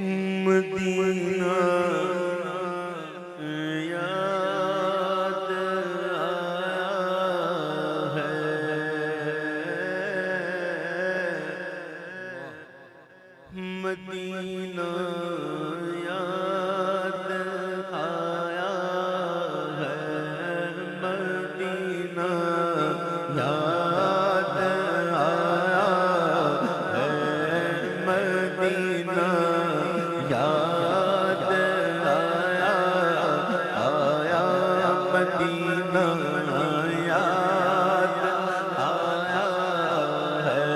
مدینہ یاد آیا ہے، مدینہ یاد آیا ہے، مدینہ یاد آیا ہے، مدینہ یاد آیا آیا، مدینہ یاد آیا ہے،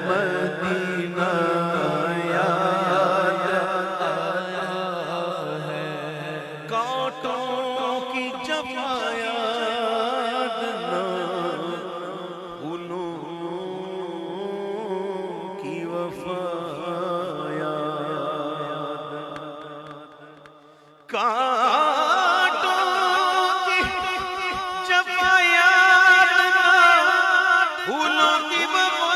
مدینہ یاد آیا ہے، کانٹوں کی جفا یاد نہ، پھولوں کی وفا یاد، کانٹوں کی جفا یاد نہ، پھولوں کی وفا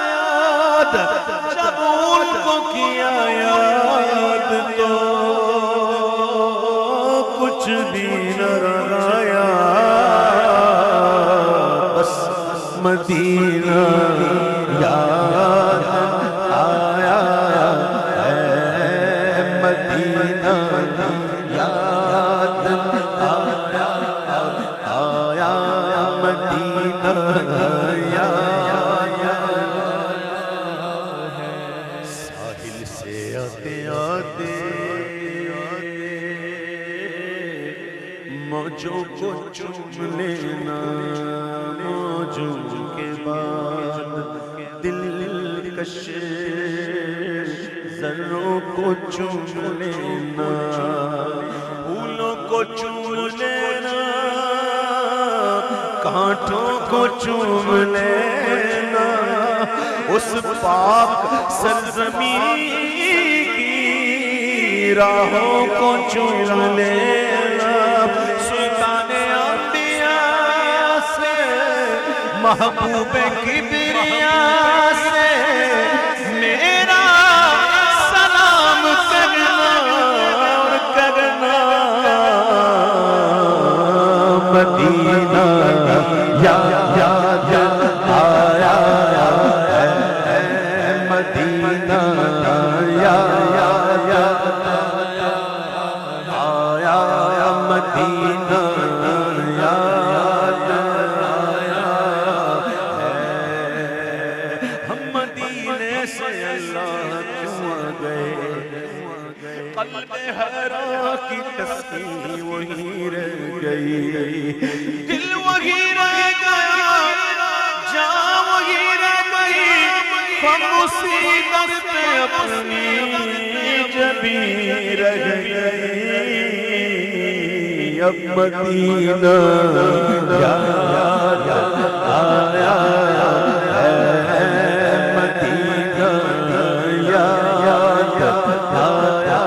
یاد، جب ان کو کیا یاد تو کچھ بھی نہ رہا، بس مدینہ یاد آیا ہے، مدینہ یاد آیا آیا، مدینہ یاد ہے، ساحل سے آتے آتے موجوں کو چوم لینا، موجوں کے بعد دلکش ذروں کو چوم لینا، پھولوں کو چوم لینا، کانٹوں کو چوم لینا، اس پاک سرزمین کی راہوں کو چوم لینا، سلطان انبیاء سے محبوب کبریاء سے میرا سلام کرنا اور کرنا، مدینہ یاد آیا ہے، مدینہ یاد آیا، مدینہ یاد آیا ہے، ہم مدینے سے اللہ کیوں گئے، قلب حیران کی تسکین وہی رہ گئی، دل وہی رہ گیا، جان وہی رہ گئی، ہم اسی دست اپنی جبی رہ گئی، اب مدینہ یاد آیا ہے، مدینہ یاد آیا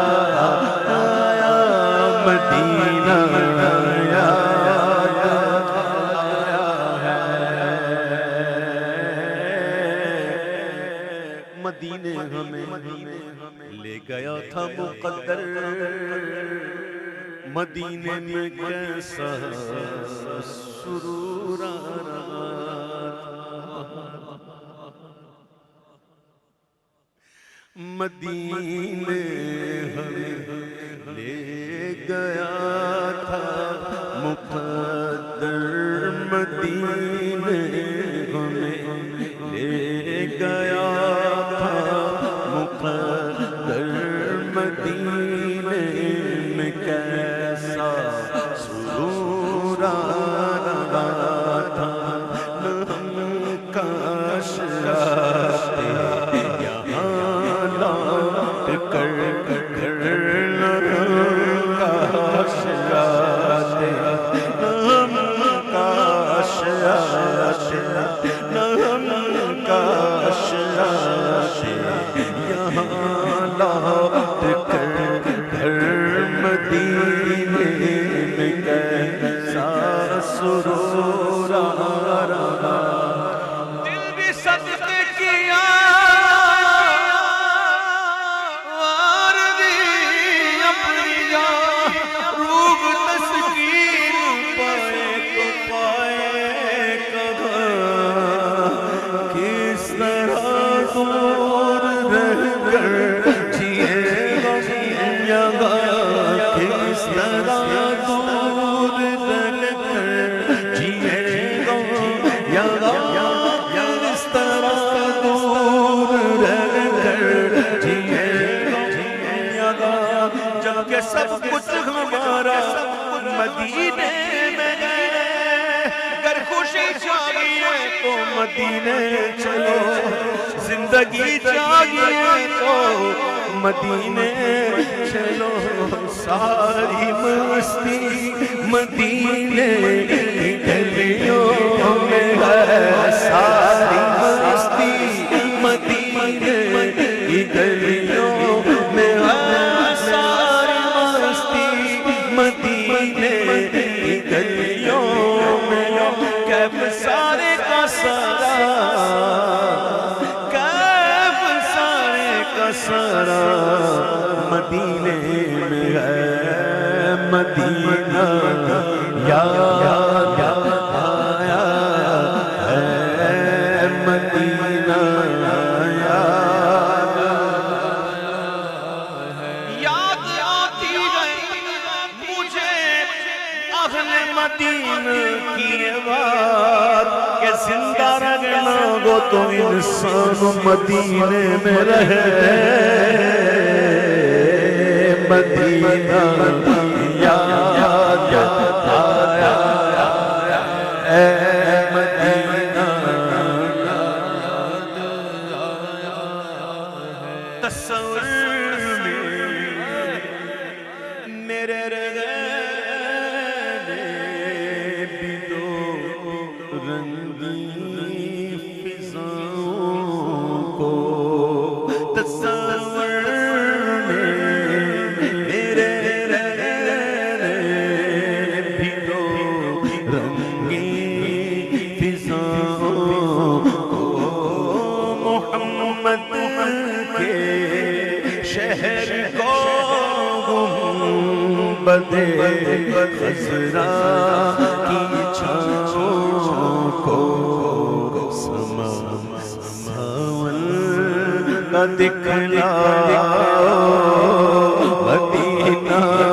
آیا، مدینہ یاد آیا ہے، مدینے ہمیں لے گیا تھا مقدر، مدینے میں کیسا سرور آ رہا تھا، مدینے ہمیں لے گیا تھا مقدر، مدینے ہمیں لے گیا تھا مقدر، مدینے میں کیسا سرور آ رہا تھا، ہم کاش آتے یہاں لوٹ کر، کاش آتے ہم، کاش آتے ہم، کاش آتے یہاں لوٹ کر، مدینے میں کیسا سرور آ رہا، دل بھی صدقے کیا کر جیے گا یہاں کس طرح دور رہ کر جیے گا یہاں کس طرح دور رہ کر جیے گا یہاں جب کہ سب کچھ ہمارا مدینے میں ہے گر خوشی چاہیے تو مدینے چلو زندگی چاہیے تو مدینے چلو ساری مستی مدینے کی گلیوں میں ہے ساری مستی مدینے کی گلیوں میں ہے ساری مستی مدینے کی گلیوں میں کیف سارے کا سارا کیف سارے کا سارا مدینے میں ہے مدینہ یاد آیا ہے مدینہ یاد آتی ہے مجھے اہل مدینہ کی بات کہ زندہ رہنا گو تو انسان مدینے میں رہے مدینہ یاد آیا اے مدینہ تصور میں میرے رہنے بھی دو رنگی فضاؤں کو تصور شہر کو گنبدِ خضرا کی چھاؤں کو ساون کا دکھلاؤ مدینہ